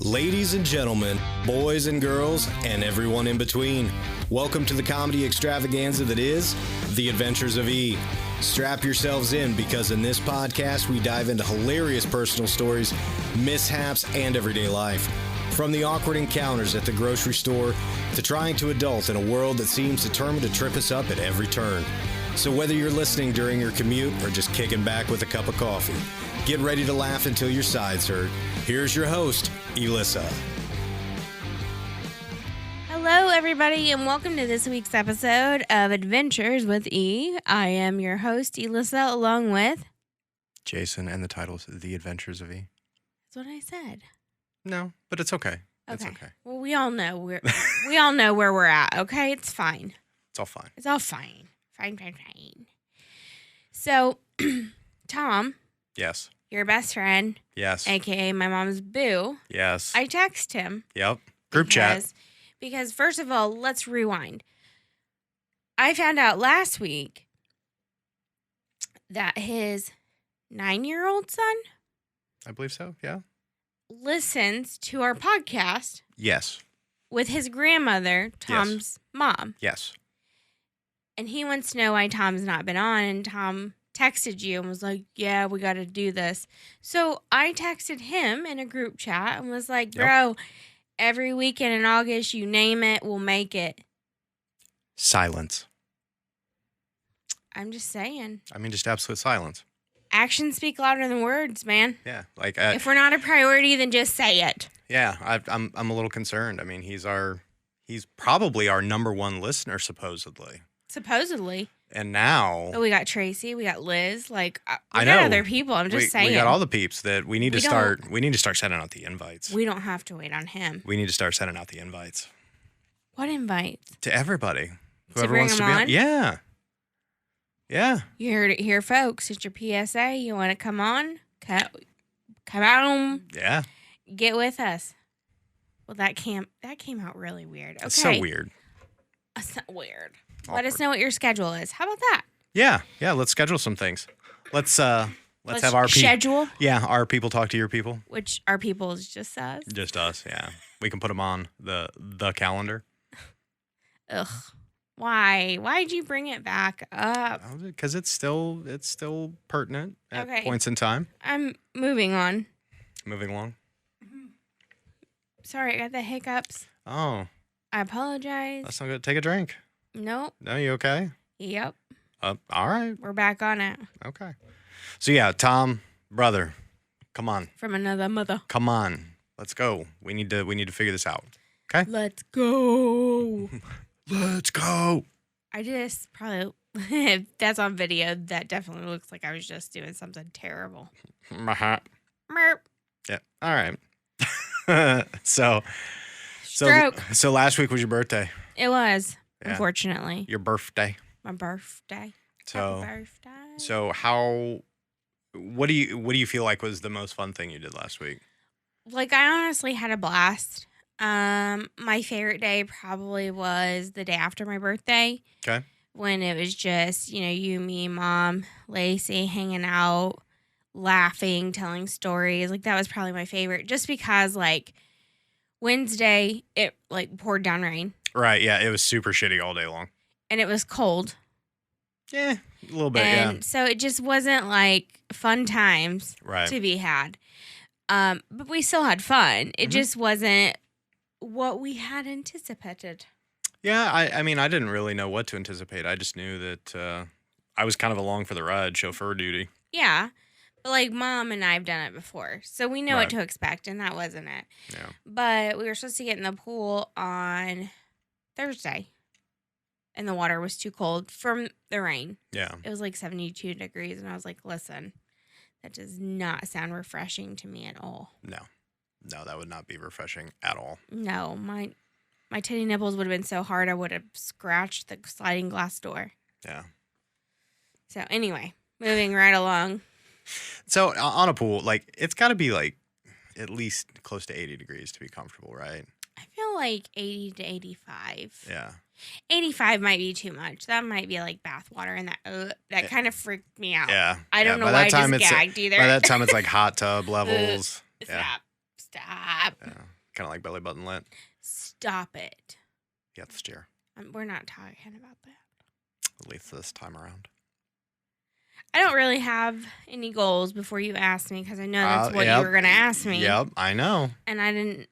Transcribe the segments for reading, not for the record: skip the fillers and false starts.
Ladies and gentlemen, boys and girls, and everyone in between, welcome to the comedy extravaganza that is The Adventures of E. Strap yourselves in because in this podcast we dive into hilarious personal stories, mishaps, and everyday life. From the awkward encounters at the grocery store to trying to adult in a world that seems determined to trip us up at every turn. So whether you're listening during your commute or just kicking back with a cup of coffee, get ready to laugh until your sides hurt. Here's your host, Elissa. Hello, everybody, and welcome to this week's episode of Adventures with E. I am your host, Elissa, along with... Jason, and the title's The Adventures of E. That's what I said. No, but it's okay. Okay. It's okay. Well, we all know where we're at, okay? It's fine. It's all fine. It's all fine. Fine. So, Tom. Yes. Your best friend. Yes. AKA my mom's boo. Yes. I text him. Yep. Group chat. Because first of all, let's rewind. I found out last week that his 9-year-old son, I believe so, yeah. listens to our podcast. Yes. With his grandmother, Tom's mom. Yes. And he wants to know why Tom's not been on, and Tom texted you and was like, yeah, we got to do this. So I texted him in a group chat and was like, bro, every weekend in August, you name it, we'll make it. Silence. I'm just saying. I mean, just absolute silence. Actions speak louder than words, man. Yeah. Like if we're not a priority, then just say it. Yeah, I'm a little concerned. I mean, he's probably our number one listener, supposedly. Supposedly. And now... Oh, we got Tracy. We got Liz. Like, I we know. got other people. I'm just saying. We got all the peeps that we need to start sending out the invites. We don't have to wait on him. We need to start sending out the invites. What invites? To everybody. Whoever bring wants to be on? Yeah. Yeah. You heard it here, folks. It's your PSA. You want to come on? Come on. Yeah. Get with us. Well, that came out really weird. Okay. It's so weird. It's not weird. Awkward. Let us know what your schedule is. How about that? Yeah. Let's schedule some things. Let's have our schedule. Yeah, our people talk to your people. Which our people is just us. Just us. Yeah, we can put them on the calendar. Ugh. Why? Why'd you bring it back up? Because it's still pertinent at points in time. I'm moving on. Moving along. Sorry, I got the hiccups. Oh. I apologize. That's not good. Take a drink. Nope. No, you okay? Yep. All right. We're back on it. Okay. So yeah, Tom, brother, come on. From another mother. Come on. Let's go. We need to figure this out. Okay? Let's go. Let's go. I just probably, if that's on video, that definitely looks like I was just doing something terrible. Merp. Yeah. All right. So last week was your birthday. It was, unfortunately. Your birthday. My birthday. So, Happy birthday. So what do you feel like was the most fun thing you did last week? Like, I honestly had a blast. My favorite day probably was the day after my birthday. Okay. When it was just, you, me, Mom, Lacey hanging out, laughing, telling stories. Like, that was probably my favorite. Just because, like, Wednesday, it, like, poured down rain. Right, yeah. It was super shitty all day long. And it was cold. Yeah, a little bit, and so it just wasn't, like, fun times to be had. But we still had fun. It just wasn't what we had anticipated. Yeah, I mean, I didn't really know what to anticipate. I just knew that I was kind of along for the ride, chauffeur duty. Yeah, but like Mom and I have done it before, so we know what to expect, and that wasn't it. Yeah. But we were supposed to get in the pool on Thursday, and the water was too cold from the rain. Yeah. It was like 72 degrees, and I was like, listen, that does not sound refreshing to me at all. No, that would not be refreshing at all. No, my titty nipples would have been so hard I would have scratched the sliding glass door. Yeah. So anyway, moving right along. So on a pool, like, it's got to be like at least close to 80 degrees to be comfortable, right? I feel like 80 to 85. Yeah. 85 might be too much. That might be like bath water, and that kind of freaked me out. Yeah. I don't know why I just gagged either. By that time, it's like hot tub levels. Stop. Yeah. Kind of like belly button lit. Stop it. You have to steer. We're not talking about that. At least this time around. I don't really have any goals before you asked me because I know that's what you Yep. were going to ask me. Yep, I know. And I didn't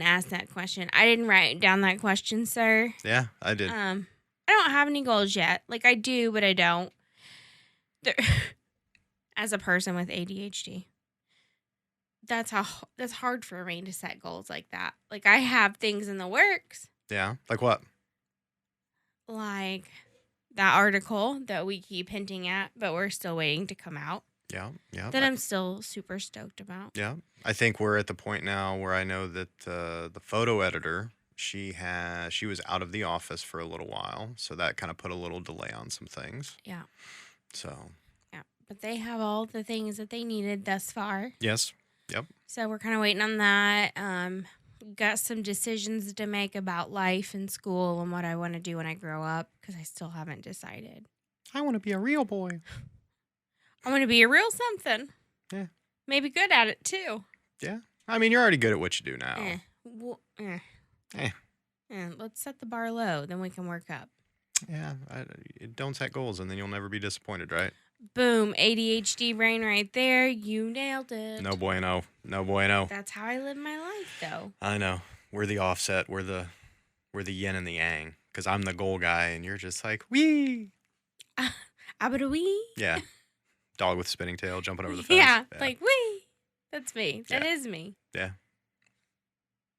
ask that question. I didn't write down that question, sir. Yeah, I did. I don't have any goals yet. Like I do, but I don't. As a person with ADHD, that's hard for me to set goals like that. Like I have things in the works, Yeah, like what? like that article that we keep hinting at, but we're still waiting to come out. Yeah. That I'm still super stoked about. Yeah, I think we're at the point now where I know that the photo editor, she was out of the office for a little while, so that kind of put a little delay on some things. Yeah. So. Yeah, but they have all the things that they needed thus far. Yes. Yep. So we're kind of waiting on that. Got some decisions to make about life and school and what I want to do when I grow up because I still haven't decided. I want to be a real boy. I want to be a real something. Yeah. Maybe good at it too. Yeah. I mean, you're already good at what you do now. Let's set the bar low, then we can work up. Yeah. Don't set goals, and then you'll never be disappointed, right? Boom. ADHD brain right there. You nailed it. No bueno. No bueno. That's how I live my life, though. I know. We're the offset. We're the yin and the yang. Because I'm the goal guy, and you're just like, wee. Abadawee. Yeah. Dog with spinning tail jumping over the fence. Yeah, like wee. That's me. That is me. Yeah.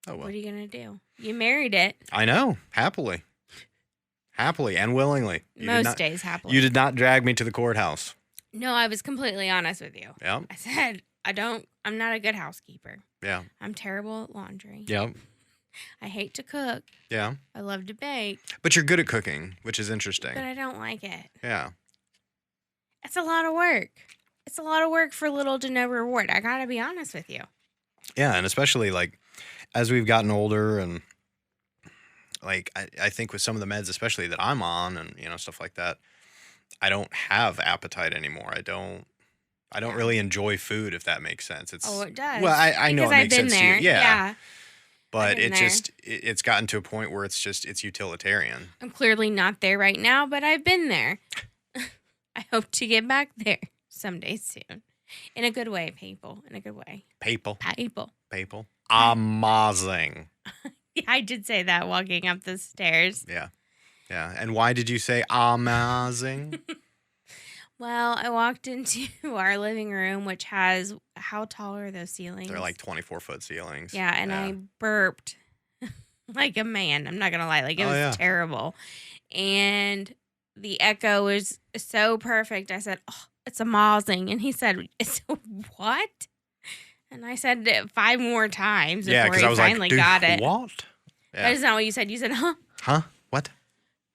Oh, well. What are you going to do? You married it. I know. Happily and willingly. Most days happily. You did not drag me to the courthouse. No, I was completely honest with you. Yeah. I said, I'm not a good housekeeper. Yeah. I'm terrible at laundry. Yeah. I hate to cook. Yeah. I love to bake. But you're good at cooking, which is interesting. But I don't like it. Yeah. It's a lot of work. It's a lot of work for little to no reward. I got to be honest with you. Yeah, and especially like as we've gotten older and like I think with some of the meds especially that I'm on and stuff like that, I don't have appetite anymore. I don't really enjoy food, if that makes sense. It does. Well, I know because it I've makes been sense there. to you. Yeah. But been it's gotten to a point where it's utilitarian. I'm clearly not there right now, but I've been there. I hope to get back there someday soon. In a good way, people. In a good way. People. Amazing. Yeah, I did say that walking up the stairs. Yeah. Yeah. And why did you say amazing? Well, I walked into our living room, which has, how tall are those ceilings? They're like 24-foot ceilings. Yeah, and I burped like a man. I'm not going to lie. Like, it was terrible. And the echo was so perfect. I said, oh, it's amazing. And he said, it's what? And I said it 5 more times before he finally got it. What? Yeah. That is not what you said. You said, huh? Huh? What?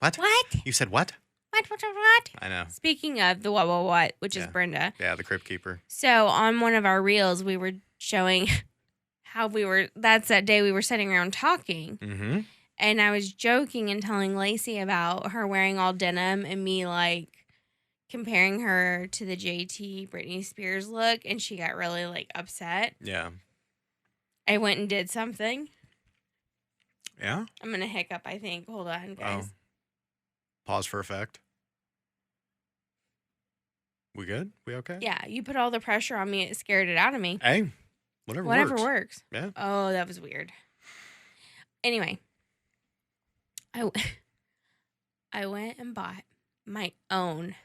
What? What? You said what? What? I know. Speaking of the what, which is Brenda. Yeah, the Crypt Keeper. So on one of our reels, we were showing how that's that day we were sitting around talking. Mm-hmm. And I was joking and telling Lacey about her wearing all denim and me like comparing her to the JT Britney Spears look. And she got really like upset. Yeah. I went and did something. Yeah? I'm going to hiccup, I think. Hold on, guys. Pause for effect. We good? We okay? Yeah, you put all the pressure on me. It scared it out of me. Hey, whatever works. Yeah. Oh, that was weird. Anyway, I went and bought my own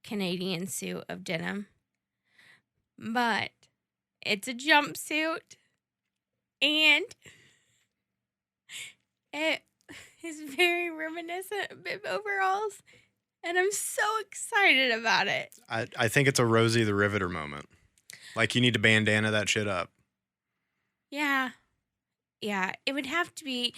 Canadian suit of denim, but it's a jumpsuit, and it is very reminiscent of bib overalls, and I'm so excited about it. I think it's a Rosie the Riveter moment. Like you need to bandana that shit up. Yeah. Yeah, it would have to be,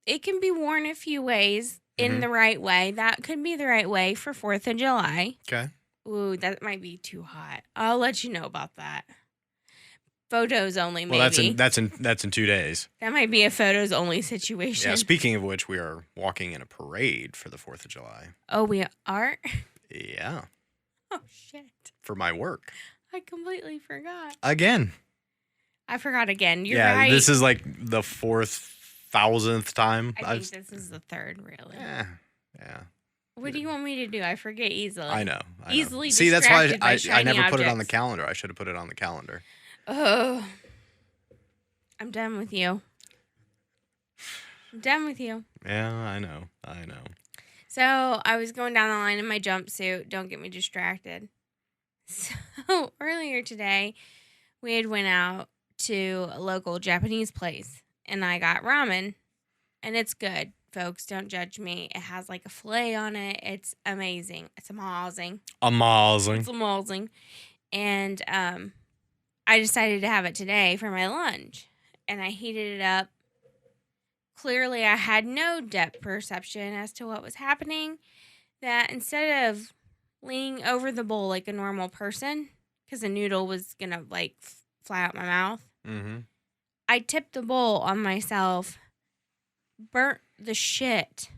it can be worn a few ways in the right way. That could be the right way for 4th of July. Okay. Ooh, that might be too hot. I'll let you know about that. Photos only, maybe. Well, that's in 2 days. That might be a photos only situation. Yeah, speaking of which, we are walking in a parade for the 4th of July. Oh, we are? Yeah. Oh, shit. For my work. I completely forgot. Again. I forgot again. You're yeah, right. this is like the 4,000th time. I think this is the third, really. Yeah. What do you want me to do? I forget easily. I know. Easily See, that's why distracted by I shiny never put it on the objects. calendar. I should have put it on the calendar. Oh, I'm done with you. I'm done with you. Yeah, I know. So I was going down the line in my jumpsuit. Don't get me distracted. So earlier today, we had went out to a local Japanese place, and I got ramen, and it's good, folks. Don't judge me. It has like a fillet on it. It's amazing. It's amazing. It's amazing. And I decided to have it today for my lunch, and I heated it up. Clearly, I had no depth perception as to what was happening, that instead of leaning over the bowl like a normal person, because the noodle was going to like fly out my mouth, I tipped the bowl on myself, burnt the shit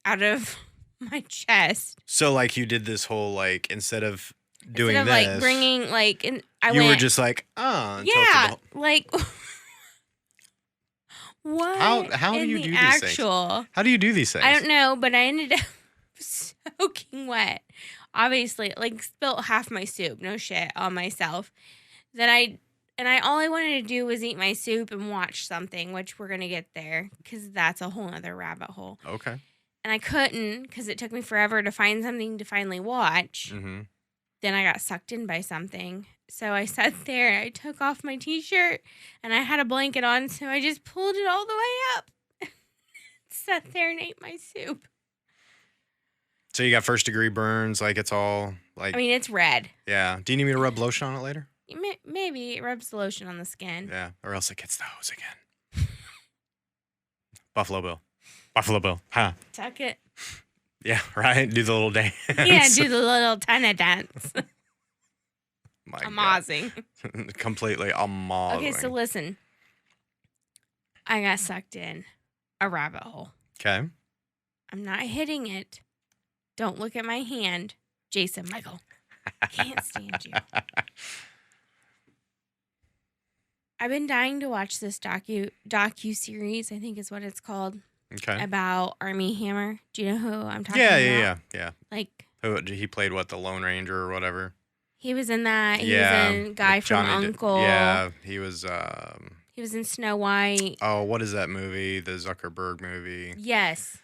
out of my chest. So, like, you did this whole, like, instead of doing Instead of, this, like, bringing, like, and I you went, were just like, and yeah, tilted the like, what? How do in you the do these actual, things? How do you do these things? I don't know, but I ended up soaking wet. Obviously, like, spilt half my soup, no shit, on myself. Then all I wanted to do was eat my soup and watch something, which we're going to get there, because that's a whole other rabbit hole. Okay. And I couldn't, because it took me forever to find something to finally watch. Mm-hmm. Then I got sucked in by something. So I sat there, I took off my t-shirt, and I had a blanket on, so I just pulled it all the way up. Sat there and ate my soup. So you got first-degree burns, like it's all, like... I mean, it's red. Yeah. Do you need me to rub lotion on it later? Maybe it rubs the lotion on the skin. Yeah, or else it gets the hose again. Buffalo Bill. Huh. Tuck it. Yeah, right? Do the little dance. Yeah, do the little tennis dance. My Amazing. God. Completely amazing. Okay, so listen. I got sucked in a rabbit hole. Okay. I'm not hitting it. Don't look at my hand. Jason, Michael. I can't stand you. I've been dying to watch this docu series, I think is what it's called, Okay. about Armie Hammer. Do you know who I'm talking Yeah. about? Like, Who he played what, the Lone Ranger or whatever? he was in that. He Yeah, was in Guy with from Johnny Uncle. yeah, he was. He was in Snow White. Oh, what is that movie? The Zuckerberg movie? Yes.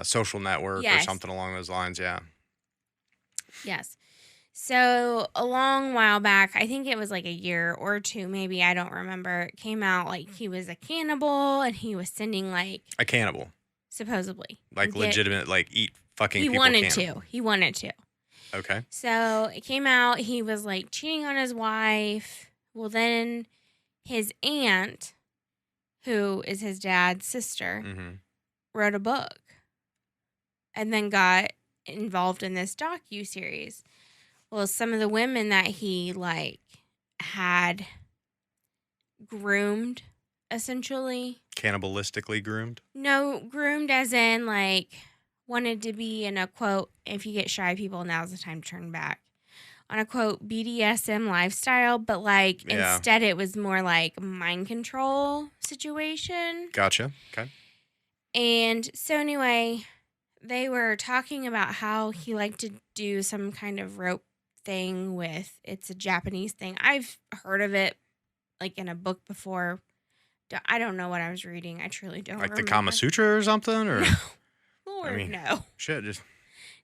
Social Network or Yes. something along those lines. Yeah. Yes. So a long while back, I think it was like a year or two, maybe, I don't remember. It came out like he was a cannibal and he was sending like, A cannibal, supposedly. like legitimate, like eat fucking. He people wanted cannibal. to. He wanted to. Okay. So it came out, he was like cheating on his wife. Well, then his aunt, who is his dad's sister, Mm-hmm. wrote a book and then got involved in this docu-series. Well, some of the women that he like had groomed, essentially. Cannibalistically groomed. No, groomed as in like wanted to be in a quote, if you get shy people, now's the time to turn back. On a quote, BDSM lifestyle, but like Yeah. instead it was more like mind control situation. Gotcha. Okay. And so anyway, they were talking about how he liked to do some kind of rope thing with, it's a Japanese thing. I've heard of it like in a book before. I don't know what I was reading. I truly don't Like remember. the Kama Sutra or something, or Lord, mean- no. shit. Just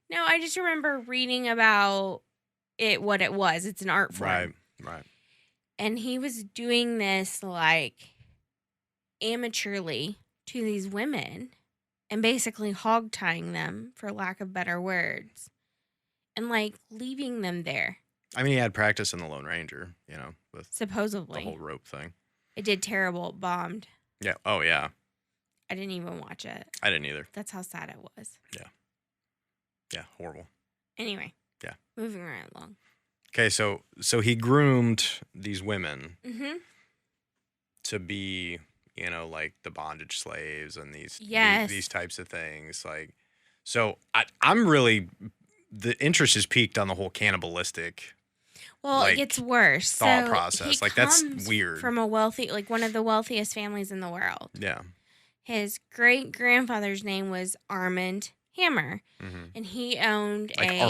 No, I just remember reading about it, what it was. It's an art form. right. And he was doing this like amateurly to these women and basically hog tying them, for lack of better words, and like leaving them there. I mean, he had practice in the Lone Ranger, with the Supposedly. whole rope thing. It did terrible. It bombed. Yeah. Oh, yeah. I didn't even watch it. I didn't either. That's how sad it was. Yeah. Horrible. Anyway. Yeah. Moving right along. Okay, so he groomed these women Mm-hmm. to be, like the bondage slaves and these Yes. these types of things. Like, so I'm really, the interest is peaked on the whole cannibalistic. Well, like, it gets worse. thought So process. he Like, that's comes weird. from a wealthy, like one of the wealthiest families in the world. Yeah. His great grandfather's name was Armand Hammer, Mm-hmm. and he owned Like a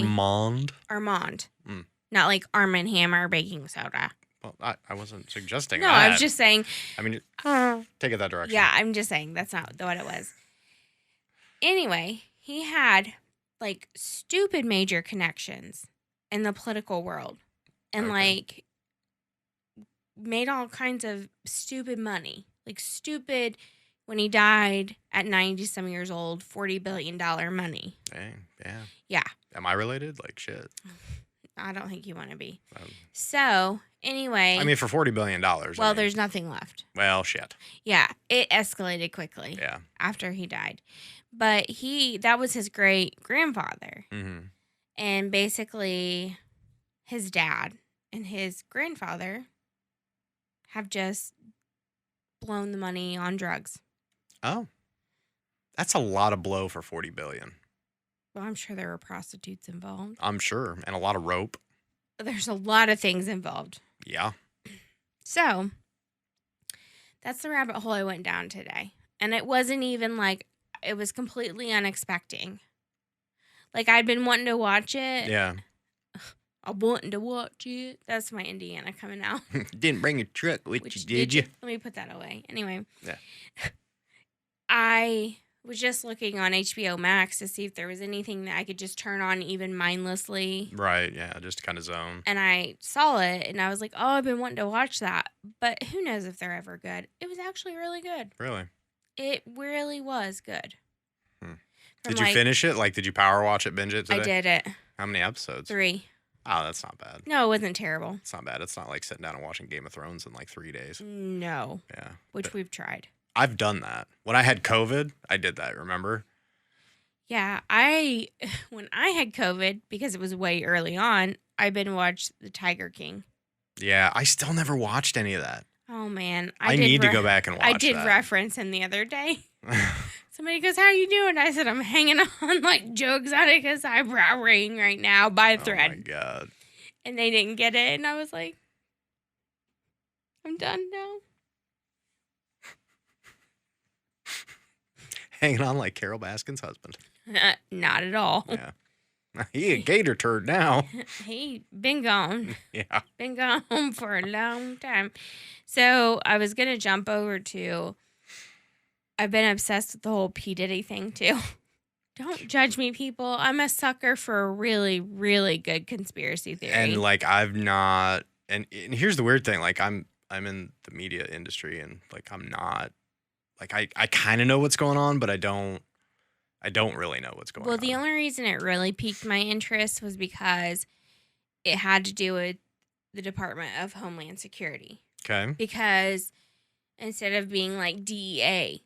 Armand. Mm. Not like Armand Hammer baking soda. Well, I wasn't suggesting No, that. I was just saying. I mean, take it that direction. Yeah, I'm just saying that's not what it was. Anyway, he had like stupid major connections in the political world and Okay. like made all kinds of stupid money. Like stupid when he died at 90 some years old, $40 billion money. Dang. Yeah. Yeah. Am I related? Like, shit. I don't think you want to be. Um, So, anyway. I mean, for $40 billion. well, there's nothing left. Well, shit. Yeah, it escalated quickly Yeah. after he died. But that was his great grandfather. Mm-hmm. And basically, his dad and his grandfather have just blown the money on drugs. Oh. That's a lot of blow for $40 billion. Well, I'm sure there were prostitutes involved. I'm sure. And a lot of rope. There's a lot of things involved. Yeah. So, that's the rabbit hole I went down today. And it wasn't even like, it was completely unexpected. Like, I'd been wanting to watch it. Yeah. I'm wanting to watch it. That's my Indiana coming out. Didn't bring your truck with Which you, did you? Let me put that away. Anyway. Yeah. I was just looking on HBO Max to see if there was anything that I could just turn on even mindlessly. Right. Yeah. Just kind of zone. And I saw it and I was like, oh, I've been wanting to watch that. But who knows if they're ever good. It was actually really good. Really? It really was good. Did you finish it? Like, did you power watch it, binge it today? I did it. How many episodes? 3. Oh, that's not bad. No, it wasn't terrible. It's not bad. It's not like sitting down and watching Game of Thrones in like 3 days. No. Yeah. Which But we've tried. I've done that. When I had COVID, I did that, remember? Yeah, when I had COVID, because it was way early on, I binge watched The Tiger King. Yeah, I still never watched any of that. Oh, man. I need to go back and watch I did that. reference him the other day. Somebody goes, how are you doing? I said, I'm hanging on like Joe Exotica's eyebrow ring right now by a thread. Oh, my God. And they didn't get it. And I was like, I'm done now. Hanging on like Carol Baskin's husband. Not at all. Yeah. He a gator turd now. He been gone. Yeah. Been gone for a long time. So I was going to jump over to, I've been obsessed with the whole P. Diddy thing too. Don't judge me, people. I'm a sucker for a really, really good conspiracy theory. And like I've not and here's the weird thing, like I'm in the media industry and like I'm not like I kind of know what's going on, but I don't really know what's going on. Well, the only reason it really piqued my interest was because it had to do with the Department of Homeland Security. Okay. Because instead of being like DEA,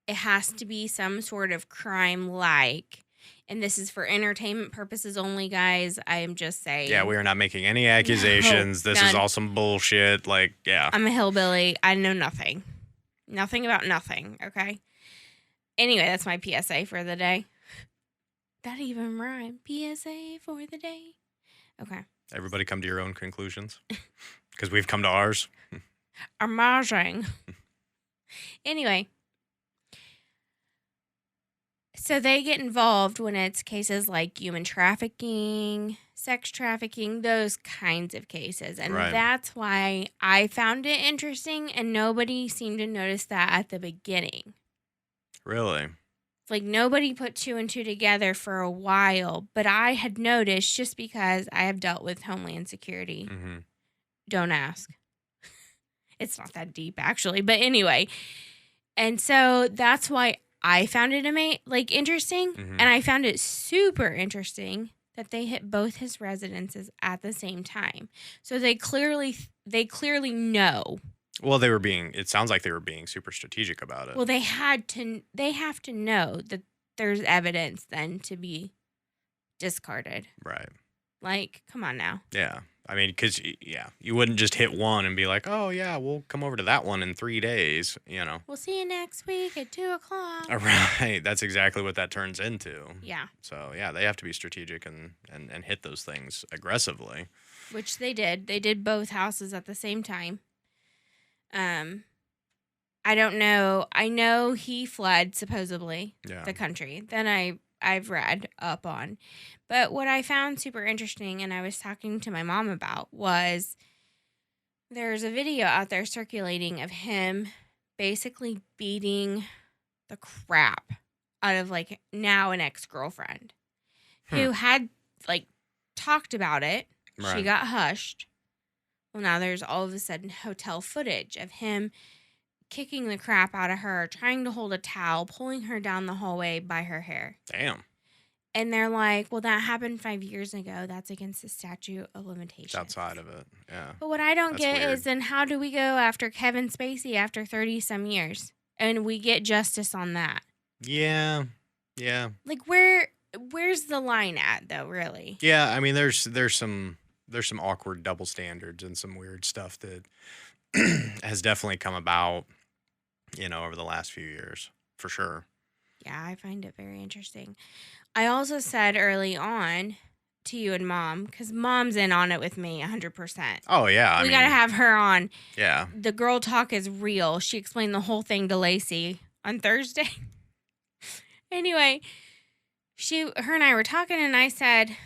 it has to be some sort of crime like, and this is for entertainment purposes only, guys. I am just saying. Yeah, we are not making any accusations. This is none. all some bullshit. Like, yeah. I'm a hillbilly. I know nothing. Nothing about nothing, okay? Anyway, that's my PSA for the day. That even rhyme. PSA for the day. Okay. Everybody come to your own conclusions. Because we've come to ours. Amazing. Anyway. So they get involved when it's cases like human trafficking, sex trafficking, those kinds of cases. And Right. that's why I found it interesting and nobody seemed to notice that at the beginning. Really? Like nobody put 2 and 2 together for a while, but I had noticed just because I have dealt with Homeland Security. Mm-hmm. Don't ask. It's not that deep actually, but anyway. And so that's why I found it interesting, Mhm. and I found it super interesting that they hit both his residences at the same time. So they clearly know. Well, it sounds like they were being super strategic about it. Well, they have to know that there's evidence then to be discarded. Right. Like, come on now. Yeah. I mean, because, yeah, you wouldn't just hit one and be like, oh, yeah, we'll come over to that one in 3 days, you know. We'll see you next week at 2:00. Right. That's exactly what that turns into. Yeah. So, yeah, they have to be strategic and hit those things aggressively. Which they did. They did both houses at the same time. I don't know. I know he fled, supposedly, the country. Then I've read up on. But what I found super interesting, and I was talking to my mom about, was there's a video out there circulating of him basically beating the crap out of, like, now an ex-girlfriend who had, like, talked about it. Right. She got hushed. Well, now there's all of a sudden hotel footage of him kicking the crap out of her, trying to hold a towel, pulling her down the hallway by her hair. Damn. And they're like, well, that happened 5 years ago. That's against the statute of limitations. It's outside of it, yeah. But what I don't That's get weird. is then how do we go after Kevin Spacey after 30-some years? And we get justice on that. Yeah. Yeah. Like, where's the line at, though, really? Yeah, I mean, there's some awkward double standards and some weird stuff that has definitely come about, you know, over the last few years, for sure. Yeah, I find it very interesting. I also said early on to you and Mom, because Mom's in on it with me 100%. Oh, yeah. We got to have her on. Yeah. The girl talk is real. She explained the whole thing to Lacey on Thursday. Anyway, her and I were talking, and I said,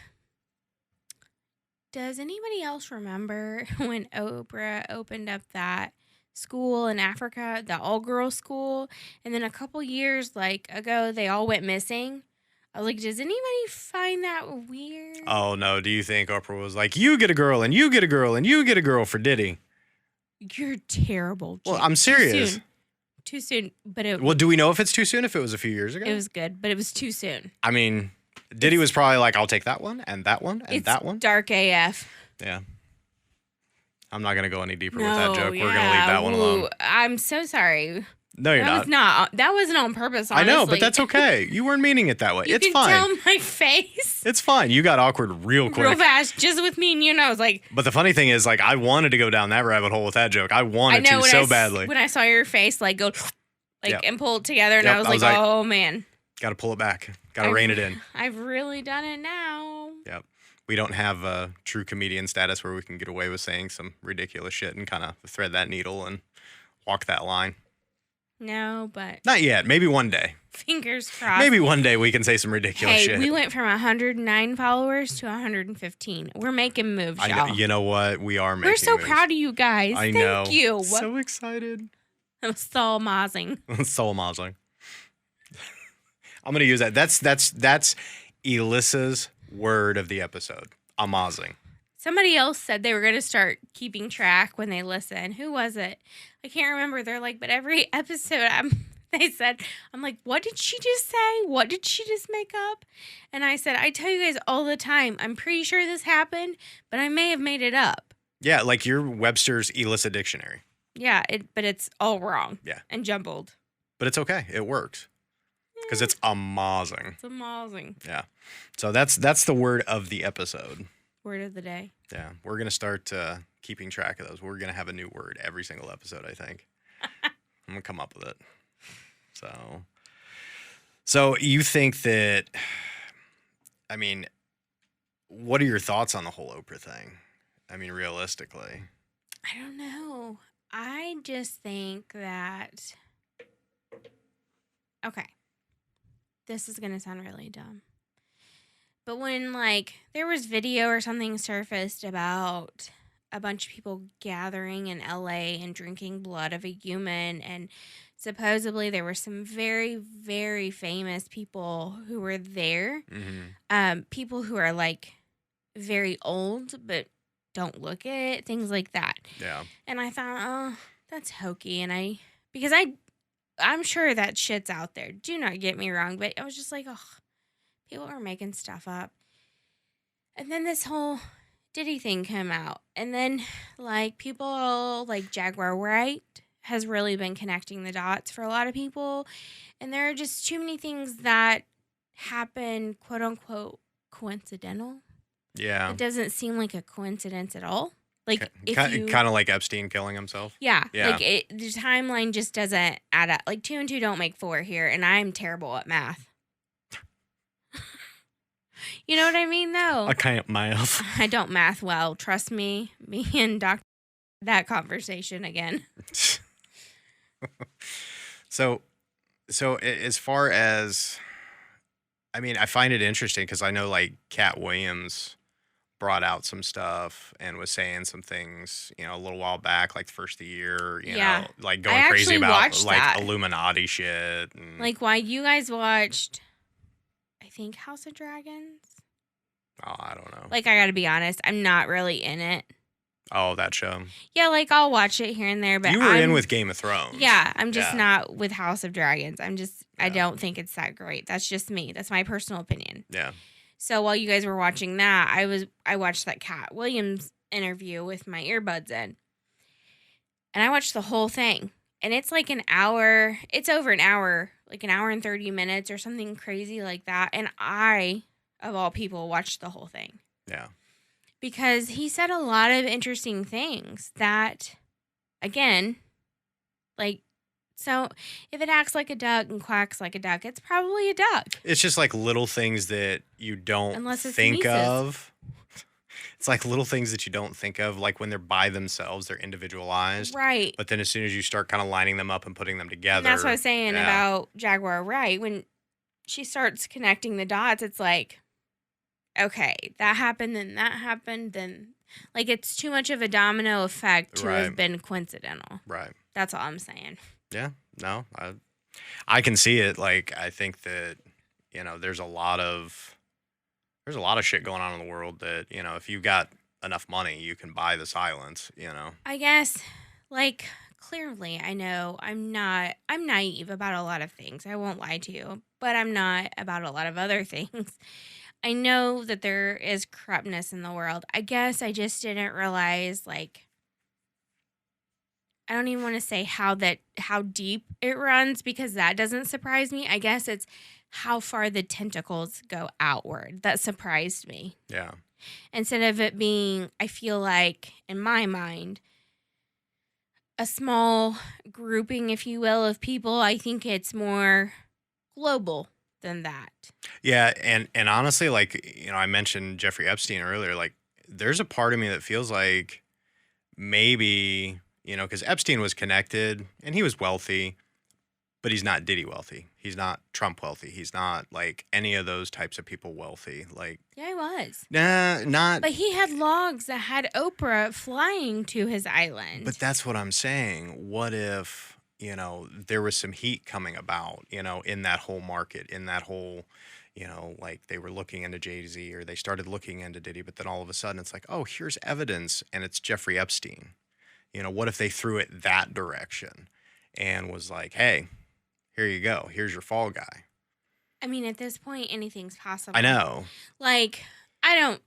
does anybody else remember when Oprah opened up that school in Africa, the all-girls school, and then a couple years ago, they all went missing? I was like, does anybody find that weird? Oh, no. Do you think Oprah was like, you get a girl, and you get a girl, and you get a girl for Diddy? You're terrible. Well, I'm serious. Too soon. But Well, do we know if it's too soon, if it was a few years ago? it was good, but it was too soon. I mean, Diddy was probably like, I'll take that one, and that one, and It's that one. dark AF. Yeah. I'm not going to go any deeper with that joke. yeah. We're going to leave that one alone. Ooh, I'm so sorry. No, you're not. That wasn't on purpose, I honestly. know, but that's okay. You weren't meaning it that way. You It's can fine. tell my face It's fine. You got awkward real quick. real fast, just with me and you. And I was like, But the funny thing is, like, I wanted to go down that rabbit hole with that joke. I I wanted know to so badly. when I saw your face, like, go, like, Yep. and pull it together. And Yep, I was I was like, like, oh, man. Got to pull it back. Got to rein it in. I've really done it now. Yep. We don't have a true comedian status where we can get away with saying some ridiculous shit and kind of thread that needle and walk that line. No, but Not yet. Maybe one day. fingers crossed. Maybe one day we can say some ridiculous Hey, shit. we went from 109 followers to 115. We're making moves, I y'all. know, you know what? We are making We're so moves. proud of you guys. I know. Thank you. So excited. I'm so amazing. Soul modeling. I'm gonna use that. That's Elissa's word of the episode. Amazing. Somebody else said they were going to start keeping track when they listen. Who was it? I can't remember. They're like, but every episode they said, I'm like, what did she just say? What did she just make up? And I said, I tell you guys all the time, I'm pretty sure this happened, but I may have made it up. Yeah, like your Webster's Elissa dictionary. Yeah, but it's all wrong. Yeah. And jumbled. But it's okay. It works. Because it's amazing. It's amazing. Yeah. So that's the word of the episode. Word of the day. Yeah. We're going to start keeping track of those. We're going to have a new word every single episode, I think. I'm going to come up with it. So you think that, I mean, what are your thoughts on the whole Oprah thing? I mean, realistically. I don't know. I just think that, okay, this is going to sound really dumb. But when, there was video or something surfaced about a bunch of people gathering in LA and drinking blood of a human, and supposedly there were some very, very famous people who were there. Mm-hmm. People who are, very old, but don't look it, things like that. Yeah. And I thought, oh, that's hokey. And because I'm sure that shit's out there. Do not get me wrong. But I was just like, oh, people are making stuff up. And then this whole Diddy thing came out. And then, people like Jaguar Wright has really been connecting the dots for a lot of people. And there are just too many things that happen, quote unquote, coincidental. Yeah. It doesn't seem like a coincidence at all. Like if you Kind of like Epstein killing himself. yeah, Yeah. like the timeline just doesn't add up. Like 2 and 2 don't make 4 here, and I'm terrible at math. You know what I mean, though? I can't math. I don't math well. Trust me. Me and Doc that conversation again. So as far as, I mean, I find it interesting because I know like Cat Williams brought out some stuff and was saying some things, a little while back, like the first of the year, you Yeah. know, like I going crazy actually about watched like that. Illuminati shit. And, Like why you guys watched, I think, House of Dragons? oh, I don't know. Like I gotta be honest, I'm not really in it. Oh, that show. Yeah, like I'll watch it here and there, but You were in with Game of Thrones. Yeah, I'm just Yeah. not with House of Dragons. I Yeah. don't think it's that great. That's just me. That's my personal opinion. Yeah. So while you guys were watching that, I watched that Cat Williams interview with my earbuds in. And I watched the whole thing. And it's like an hour, it's over an hour, like an hour and 30 minutes or something crazy like that. And I, of all people, watched the whole thing. Yeah. Because he said a lot of interesting things that, again, like, so if it acts like a duck and quacks like a duck, it's probably a duck. It's just like little things that you don't Unless it's think Mises. of. It's like little things that you don't think of, like when they're by themselves, they're individualized. Right. But then as soon as you start kind of lining them up and putting them together. And that's what I was saying yeah. about Jaguar Wright. When she starts connecting the dots, it's like, okay, that happened, then like it's too much of a domino effect to have Right. been coincidental. Right. That's all I'm saying. Yeah. No, I can see it. Like, I think that, there's a lot of shit going on in the world that, if you've got enough money, you can buy the silence, I guess, like, clearly, I know I'm naive about a lot of things. I won't lie to you, but I'm not about a lot of other things. I know that there is corruptness in the world. I guess I just didn't realize, like, I don't even want to say how deep it runs because that doesn't surprise me. I guess it's how far the tentacles go outward that surprised me. Yeah. Instead of it being, I feel like, in my mind, a small grouping, if you will, of people, I think it's more global than that. Yeah. And honestly, like, I mentioned Jeffrey Epstein earlier, like, there's a part of me that feels like maybe, because Epstein was connected and he was wealthy, but he's not Diddy wealthy. He's not Trump wealthy. He's not like any of those types of people wealthy. Like, Yeah, he was. nah, not. But he had logs that had Oprah flying to his island. But that's what I'm saying. What if, there was some heat coming about, in that whole market, in that whole, like they were looking into Jay-Z or they started looking into Diddy, but then all of a sudden it's like, oh, here's evidence and it's Jeffrey Epstein. What if they threw it that direction and was like, hey, here you go. Here's your fall guy. I mean, at this point, anything's possible. I know. Like, I don't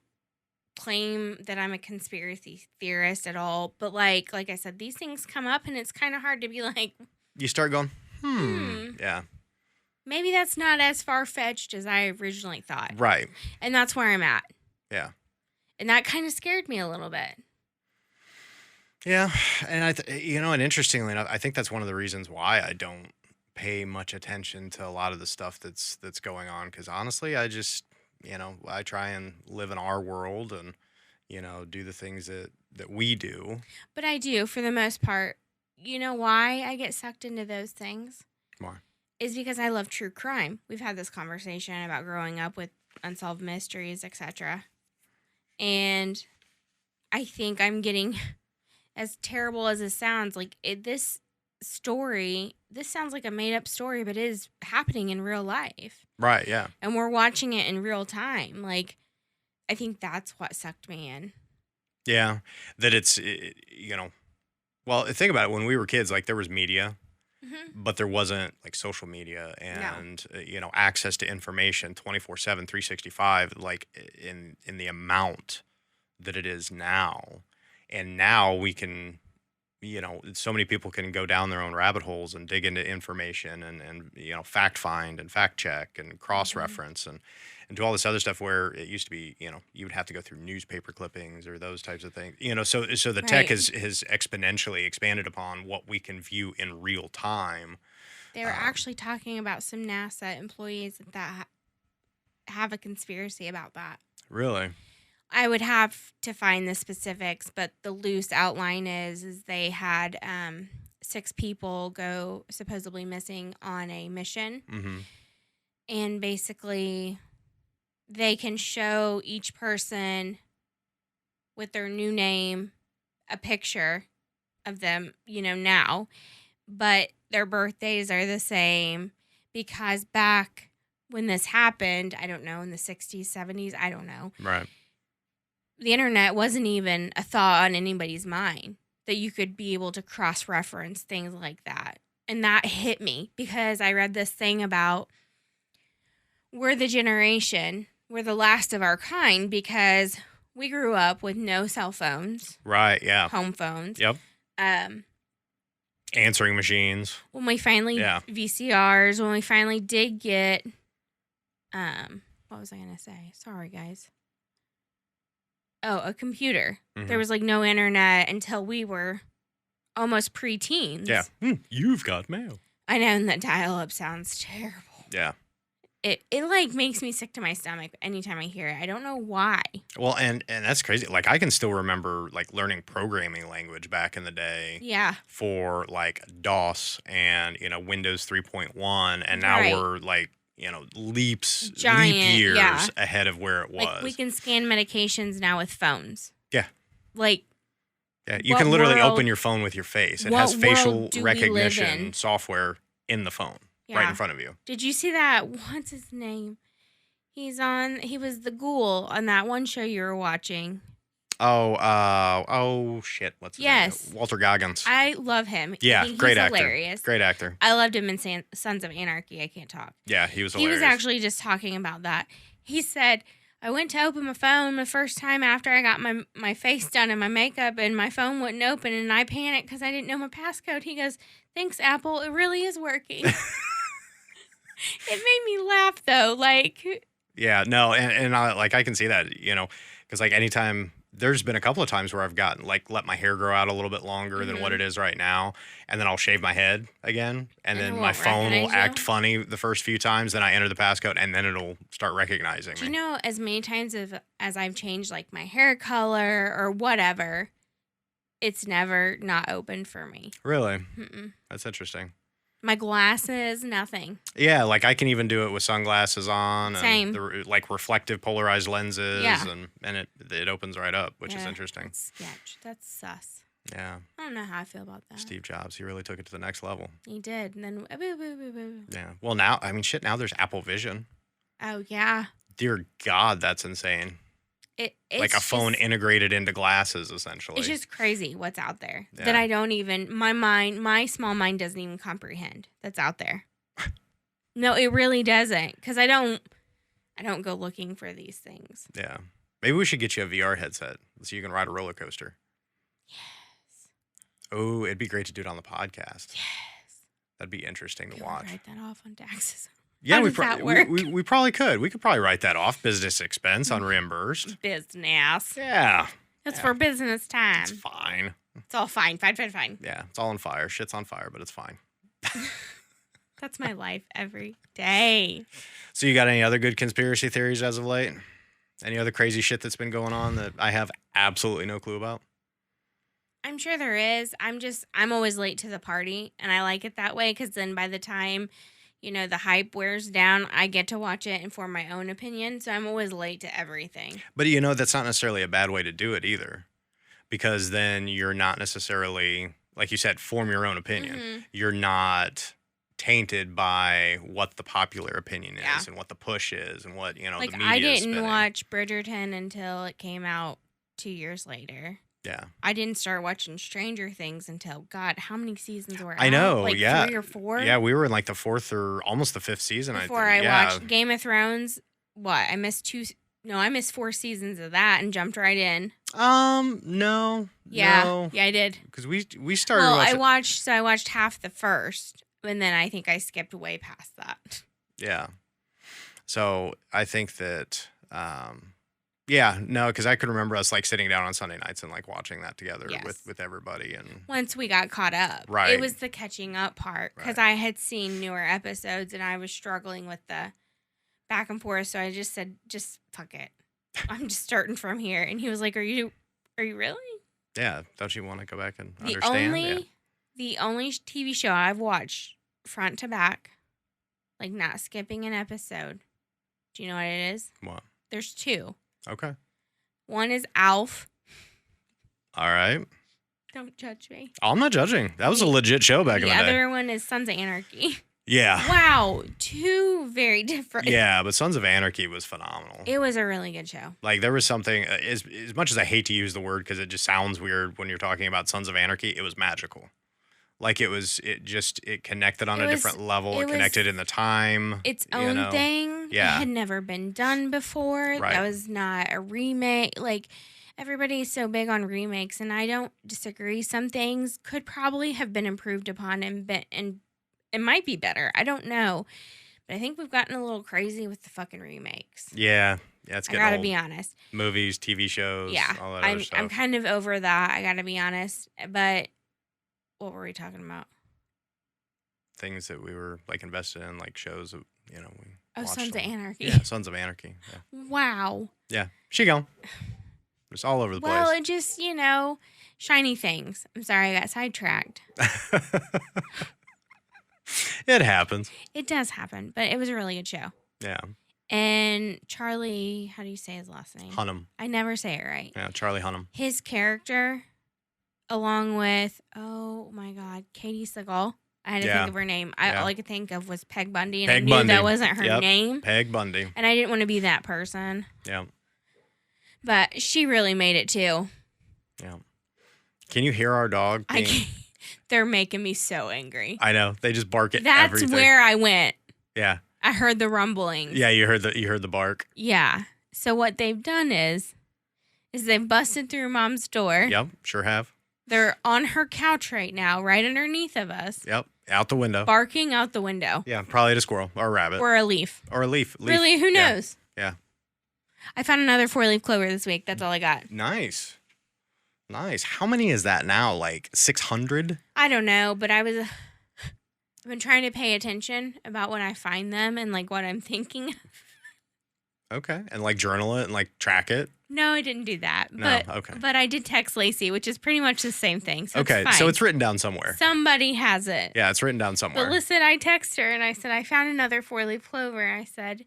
claim that I'm a conspiracy theorist at all, but like I said, these things come up and it's kind of hard to be like, You start going, yeah, maybe that's not as far-fetched as I originally thought. right. And that's where I'm at. Yeah. And that kind of scared me a little bit. Yeah. And and interestingly enough, I think that's one of the reasons why I don't pay much attention to a lot of the stuff that's going on. Cause honestly, I just, I try and live in our world and, do the things that we do. But I do, for the most part. You know why I get sucked into those things? Why? Is because I love true crime. We've had this conversation about growing up with unsolved mysteries, etc. And I think I'm getting, as terrible as it sounds, like this sounds like a made-up story, but it is happening in real life. Right. Yeah. And we're watching it in real time. Like, I think that's what sucked me in. Yeah. That it's, well, think about it. When we were kids, like there was media, but there wasn't like social media and, access to information 24/7, 365, like in the amount that it is now. And now we can so many people can go down their own rabbit holes and dig into information and fact find and fact check and cross reference and do all this other stuff where it used to be, you would have to go through newspaper clippings or those types of things. So the tech has exponentially expanded upon what we can view in real time. They were actually talking about some NASA employees that have a conspiracy about that. Really? I would have to find the specifics, but the loose outline is they had 6 people go supposedly missing on a mission. Mm-hmm. And basically, they can show each person with their new name a picture of them, now. But their birthdays are the same because back when this happened, I don't know, in the 60s, 70s, I don't know. Right. The internet wasn't even a thought on anybody's mind that you could be able to cross-reference things like that. And that hit me because I read this thing about we're the last of our kind because we grew up with no cell phones. Right, yeah. Home phones. Yep. Answering machines. When we finally, VCRs, when we finally did get, what was I going to say? Sorry, guys. Oh, a computer. Mm-hmm. There was no internet until we were almost pre-teens. Yeah. You've got mail. I know, and that dial-up sounds terrible. Yeah. It makes me sick to my stomach anytime I hear it. I don't know why. Well, and that's crazy. I can still remember learning programming language back in the day. Yeah. For DOS and Windows 3.1, and now we're leap years ahead of where it was. We can scan medications now with phones. Yeah. Yeah, you can literally open your phone with your face. It has facial recognition software in the phone right in front of you. Did you see that? What's his name? He was the ghoul on that one show you were watching. Oh, shit. What's his name? Walter Goggins. I love him. Yeah, great actor. Hilarious. Great actor. I loved him in Sons of Anarchy. I can't talk. Yeah, he was hilarious. He was actually just talking about that. He said, I went to open my phone the first time after I got my face done and my makeup, and my phone wouldn't open, and I panicked because I didn't know my passcode. He goes, thanks, Apple. It really is working. It made me laugh, though. Yeah, no, and I can see that, because anytime... There's been a couple of times where I've gotten let my hair grow out a little bit longer than what it is right now, and then I'll shave my head again, and then my phone will act funny the first few times. Then I enter the passcode, and then it'll start recognizing me. Do you know, as many times as I've changed my hair color or whatever, it's never not opened for me. Really? That's interesting. My glasses, nothing. Yeah, I can even do it with sunglasses on. Same. And the, reflective polarized lenses. Yeah. And it opens right up, which is interesting. That's sketch. That's sus. Yeah. I don't know how I feel about that. Steve Jobs, he really took it to the next level. He did. And then, yeah. Well, now, now there's Apple Vision. Oh, yeah. Dear God, that's insane. It's a phone integrated into glasses, essentially. It's just crazy what's out there that I don't even, my small mind doesn't even comprehend that's out there. No, it really doesn't, because I don't go looking for these things. Yeah. Maybe we should get you a VR headset so you can ride a roller coaster. Yes. Oh, it'd be great to do it on the podcast. Yes. That'd be interesting to watch. Write that off on taxes. Yeah, How does that work? We probably could. We could probably write that off. Business expense unreimbursed. Business. Yeah. That's for business time. It's fine. It's all fine. Fine. Yeah, it's all on fire. Shit's on fire, but it's fine. That's my life every day. So you got any other good conspiracy theories as of late? Any other crazy shit that's been going on that I have absolutely no clue about? I'm sure there is. I'm always late to the party, and I like it that way because then by the time... the hype wears down, I get to watch it and form my own opinion. So I'm always late to everything. But, that's not necessarily a bad way to do it either. Because then you're not necessarily, like you said, form your own opinion. Mm-hmm. You're not tainted by what the popular opinion is and what the push is and what, the media is spinning. I didn't watch Bridgerton until it came out 2 years later. Yeah. I didn't start watching Stranger Things until, God, how many seasons were out? I know, 3 or 4? Yeah, we were in the 4th or almost the 5th season. Before I watched Game of Thrones, I missed No, I missed 4 seasons of that and jumped right in. No. Yeah. No. Yeah, I did. Because we started Well, watching. I watched half the first, and then I think I skipped way past that. Yeah. So I think that, yeah, no, because I could remember us like sitting down on Sunday nights and like watching that together Yes. with everybody. And Once we got caught up. Right. It was the catching up part because Right. I had seen newer episodes and I was struggling with the back and forth. So I just said, just fuck it. I'm just starting from here. And he was like, Are you really? yeah, don't you want to go back and The understand? the only TV show I've watched front to back, like not skipping an episode. Do you know what it is? What? There's 2. Okay. One is Alf. All right. Don't judge me. I'm not judging. That was a legit show back in The the day. other one is Sons of Anarchy. Yeah. Wow, 2 very different. Yeah, but Sons of Anarchy was phenomenal. It was a really good show. Like there was something, as much as I hate to use the word because it just sounds weird when you're talking about Sons of Anarchy, it was magical. Like it connected on a different level. It connected in the time. Its own thing. Yeah. It had never been done before. Right. That was not a remake. Like, everybody's so big on remakes, and I don't disagree. Some things could probably have been improved upon and it might be better. I don't know. But I think we've gotten a little crazy with the fucking remakes. Yeah. Yeah, it's I getting gotta old. be honest. Movies, TV shows, Yeah. all that other stuff. I'm kind of over that. I gotta be honest. But what were we talking about? Things that we were like invested in, like shows that, we watched Sons of them. Anarchy. Yeah, Sons of Anarchy. Yeah. Wow. Yeah. She gone. It's all over the Well, place. it just, shiny things. I'm sorry I got sidetracked. It happens. It does happen, but it was a really good show. Yeah. And Charlie, how do you say his last name? Hunnam. I never say it right. Yeah, Charlie Hunnam. His character, along with, oh my God, Katie Seagal. I had to think of her name. All I could think of was Peg Bundy, and I knew that wasn't her name. Peg Bundy. And I didn't want to be that person. Yeah. But she really made it too. Yeah. Can you hear our dog? They're making me so angry. I know. They just bark at That's everything. where I went. Yeah. I heard the rumblings. Yeah, you heard the bark. Yeah. So what they've done is they've busted through Mom's door. Yep, sure have. They're on her couch right now, right underneath of us. Yep, out the window. Barking out the window. Yeah, probably at a squirrel or a rabbit. Or a leaf. Or a leaf. Really, who knows? Yeah. I found another 4-leaf clover this week. That's all I got. Nice. How many is that now? Like 600? I don't know, but I've been trying to pay attention about when I find them and like what I'm thinking. Okay. And like journal it and like track it? No, I didn't do that. No, okay. But I did text Lacey, which is pretty much the same thing. So okay, it's fine. so it's written down somewhere. Somebody has it. Yeah, it's written down somewhere. But listen, I texted her and I said, I found another 4-leaf clover. I said,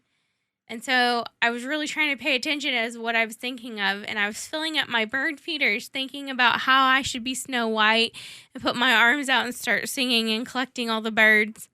and so I was really trying to pay attention as what I was thinking of. And I was filling up my bird feeders, thinking about how I should be Snow White and put my arms out and start singing and collecting all the birds.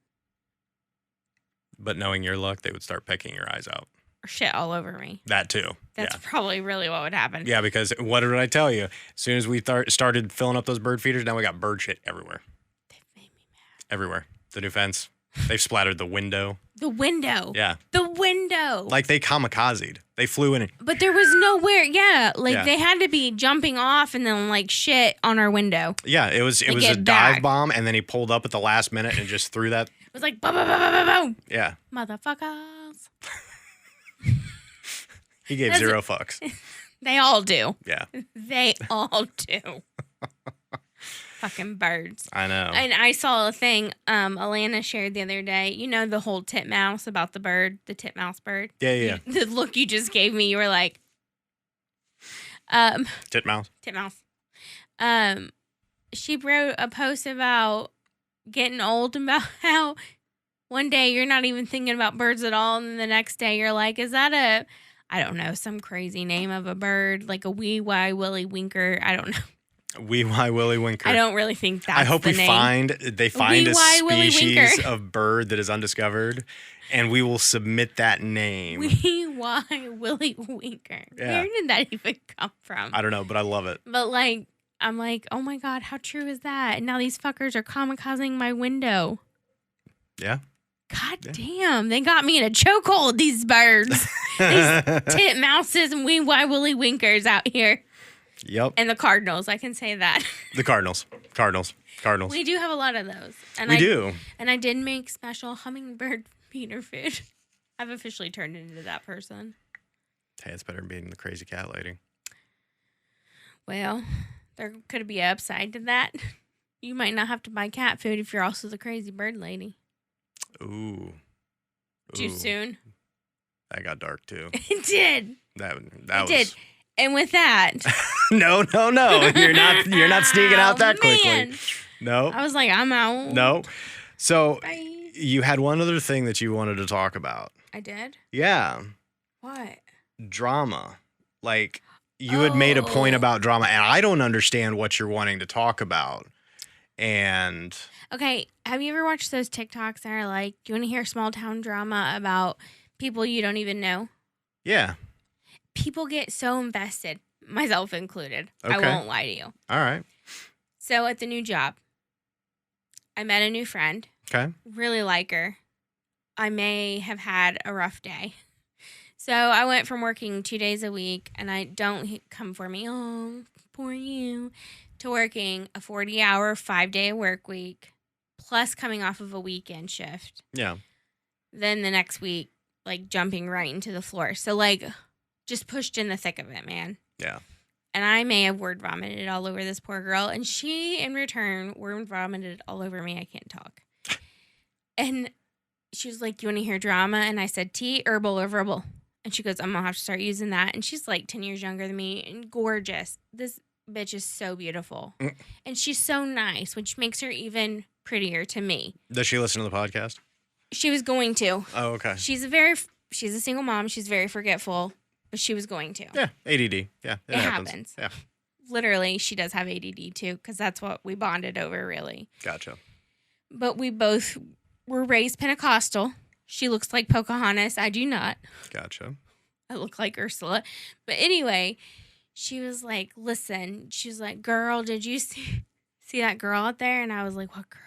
But knowing your luck, they would start pecking your eyes out. Or shit all over me. That too. That's probably really what would happen. Yeah, because what did I tell you? As soon as we started filling up those bird feeders, now we got bird shit everywhere. They've made me mad. Everywhere. The new fence. They've splattered the window. The window. Yeah. The window. Like they kamikazed. They flew in and But there was nowhere. Yeah. Like Yeah. they had to be jumping off and then like shit on our window. yeah, it was a get dive back. bomb, and then he pulled up at the last minute and just threw that. It was like, boom, boom, boom, boom, boom, boom. Yeah. Motherfuckers. He gave That's 0 fucks. They all do. Yeah. They all do. Fucking birds. I know. And I saw a thing Alana shared the other day. You know the whole titmouse about the bird, the titmouse bird? Yeah. The look you just gave me, you were like, Titmouse. titmouse. She wrote a post about getting old and about how one day you're not even thinking about birds at all, and then the next day you're like, is that I don't know, some crazy name of a bird, like a wee why Willy Winker. I don't know. Wee Why Willy Winker. I don't really think that's I hope the they name. find Wee a Why Willy species Winker. of bird that is undiscovered, and we will submit that name. Wee why Willy Winker. Yeah. Where did that even come from? I don't know, but I love it. But like, I'm like, oh my God, how true is that? And now these fuckers are kamikazing my window. Yeah. God damn, they got me in a chokehold, these birds. These titmouses and wee why Willy winkers out here. Yep. And the cardinals, I can say that. The Cardinals. We do have a lot of those. And We do. And I did make special hummingbird feeder food. I've officially turned into that person. Hey, it's better than being the crazy cat lady. Well, there could be an upside to that. You might not have to buy cat food if you're also the crazy bird lady. Ooh. Too soon? That got dark too. It did. That It was. did. And with that, No. You're not sneaking out that quickly. man. No. I was like, I'm out. No. So Bye. you had one other thing that you wanted to talk about. I did? Yeah. What? Drama. Like you had made a point Oh. about drama, and I don't understand what you're wanting to talk about. And Okay, have you ever watched those TikToks that are like, do you want to hear small town drama about people you don't even know? yeah. People get so invested, myself included. I Okay. won't lie to you. All right. So at the new job, I met a new friend. Okay. Really like her. I may have had a rough day. So I went from working 2 days a week, and I don't come for me, oh, poor you, to working a 40-hour, 5-day work week, plus coming off of a weekend shift. Yeah. Then the next week, like jumping right into the floor. So like just pushed in the thick of it, man. Yeah. And I may have word vomited all over this poor girl. And she, in return, word vomited all over me. I can't talk. And she was like, you want to hear drama? And I said, tea, herbal, or verbal? And she goes, I'm going to have to start using that. And she's like 10 years younger than me and gorgeous. This bitch is so beautiful. And she's so nice, which makes her even prettier to me. Does she listen to the podcast? She was going to. Oh, okay. She's a single mom. She's very forgetful, but she was going to. Yeah. ADD. Yeah. It happens. Yeah. Literally, she does have ADD too, because that's what we bonded over, really. Gotcha. But we both were raised Pentecostal. She looks like Pocahontas. I do not. Gotcha. I look like Ursula. But anyway, she was like, listen, she was like, girl, did you see that girl out there? And I was like, what girl?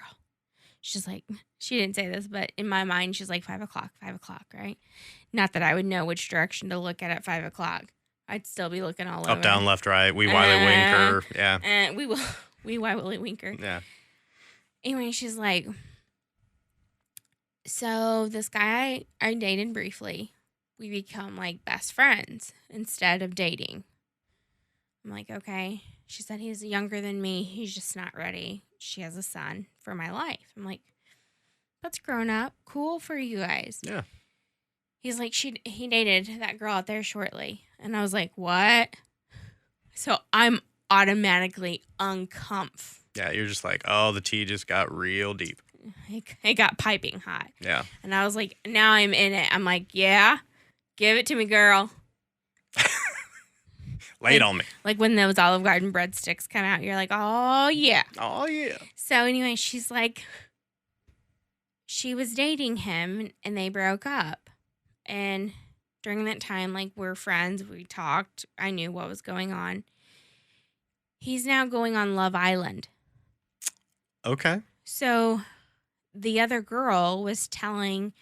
She's like, she didn't say this, but in my mind, she's like 5 o'clock, right? Not that I would know which direction to look at 5 o'clock. I'd still be looking all over. Up, down, left, right. We Wiley winker. Yeah. And we Wiley winker. Yeah. Anyway, she's like, so this guy I dated briefly, we become like best friends instead of dating. I'm like, okay. She said he's younger than me. He's just not ready. She has a son for my life. I'm like, that's grown up. Cool for you guys. Yeah. He's like, he dated that girl out there shortly. And I was like, what? So I'm automatically uncomf. Yeah. You're just like, oh, the tea just got real deep. It got piping hot. Yeah. And I was like, now I'm in it. I'm like, yeah, give it to me, girl. Lay it on me. Like when those Olive Garden breadsticks come out, you're like, oh, yeah. Oh, yeah. So anyway, she's like, she was dating him and they broke up. And during that time, like, we're friends. We talked. I knew what was going on. He's now going on Love Island. Okay. So the other girl was telling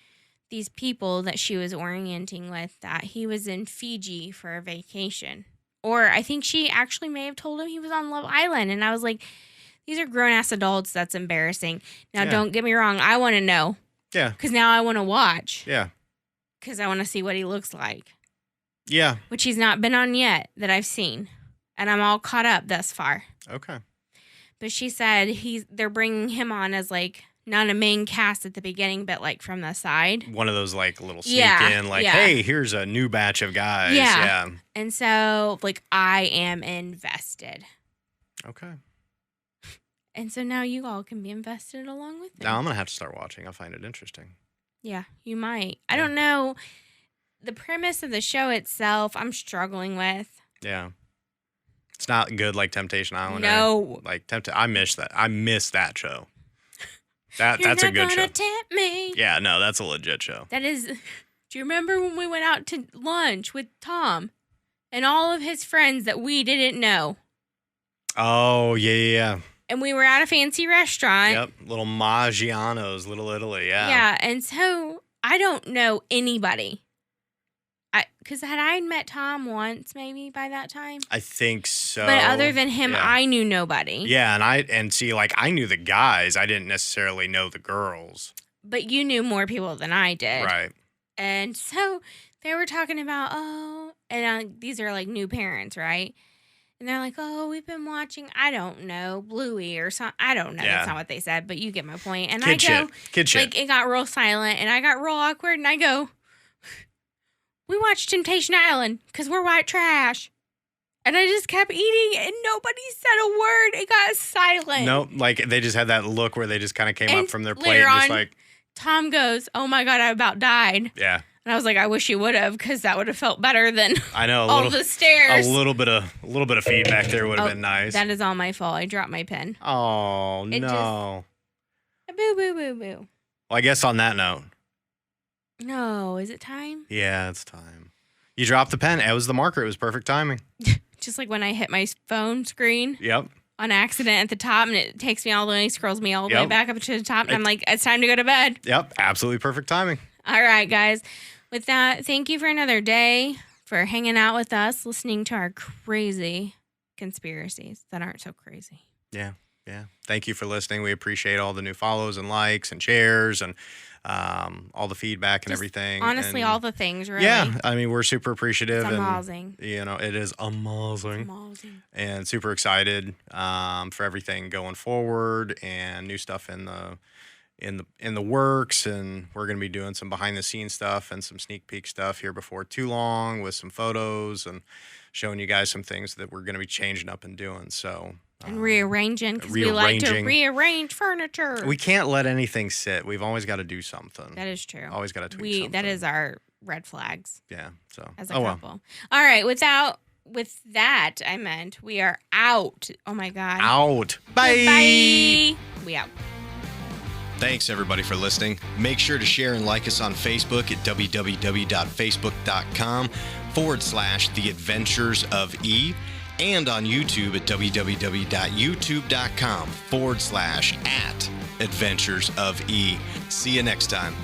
these people that she was orienting with that he was in Fiji for a vacation. Or I think she actually may have told him he was on Love Island. And I was like, these are grown-ass adults. That's embarrassing. Now, Yeah. Don't get me wrong. I want to know. Yeah. Because now I want to watch. Yeah. Because I want to see what he looks like. Yeah. Which he's not been on yet that I've seen. And I'm all caught up thus far. Okay. But she said they're bringing him on as like not a main cast at the beginning, but like from the side. One of those like little sneak in, like, yeah. hey, here's a new batch of guys. Yeah. And so like I am invested. Okay. And so now you all can be invested along with me. Now I'm going to have to start watching. I find it interesting. Yeah, you might. I Yeah. don't know. The premise of the show itself, I'm struggling with. Yeah. It's not good like Temptation Island. No. Like I miss that. I miss that show. That's a good You're not show. gonna tempt me. Yeah, no, that's a legit show. That is. Do you remember when we went out to lunch with Tom and all of his friends that we didn't know? Oh, yeah. And we were at a fancy restaurant. Yep. Little Maggiano's, Little Italy. Yeah. Yeah. And so I don't know anybody. Because had I met Tom once, maybe by that time? I think so. But other than him, yeah. I knew nobody. Yeah, and see, like, I knew the guys. I didn't necessarily know the girls. But you knew more people than I did. Right. And so they were talking about, these are like new parents, right? And they're like, we've been watching, I don't know, Bluey or something. I don't know. Yeah. That's not what they said, but you get my point. And Kid shit. Like, it got real silent, and I got real awkward, and I go, we watched Temptation Island because we're white trash. And I just kept eating, and nobody said a word. It got silent. No, like, they just had that look where they just kind of came up from their plate later and just on, like... Tom goes, oh, my God, I about died. Yeah. And I was like, I wish you would have, because that would have felt better than I know, all the stairs. A little bit of feedback there would have been nice. That is all my fault. I dropped my pen. Oh, no. Boo, boo, boo, boo. Well, I guess on that note. No, is it time? Yeah, it's time. You dropped the pen. It was the marker. It was perfect timing. Just like when I hit my phone screen. Yep. On accident at the top, and it takes me all the way, scrolls me all the way back up to the top, and I'm like, it's time to go to bed. Yep, absolutely perfect timing. All right, guys. With that, thank you for another day, for hanging out with us, listening to our crazy conspiracies that aren't so crazy. Yeah. Thank you for listening. We appreciate all the new follows and likes and shares and all the feedback and Just everything. Honestly, and all the things, really. Yeah, I mean, we're super appreciative. It's amazing. And, it is amazing. And super excited for everything going forward and new stuff in the works. And we're going to be doing some behind the scenes stuff and some sneak peek stuff here before too long with some photos and showing you guys some things that we're going to be changing up and doing. So. And rearranging, because we like to rearrange furniture. We can't let anything sit. We've always got to do something. That is true. Always got to tweak something. That is our red flags. Yeah. So as a couple. Well. All right. With that, I meant we are out. Oh my God. Out. Bye. Bye. We out. Thanks, everybody, for listening. Make sure to share and like us on Facebook at www.facebook.com/The Adventures of E, and on YouTube at www.youtube.com/@Adventures of E. See you next time.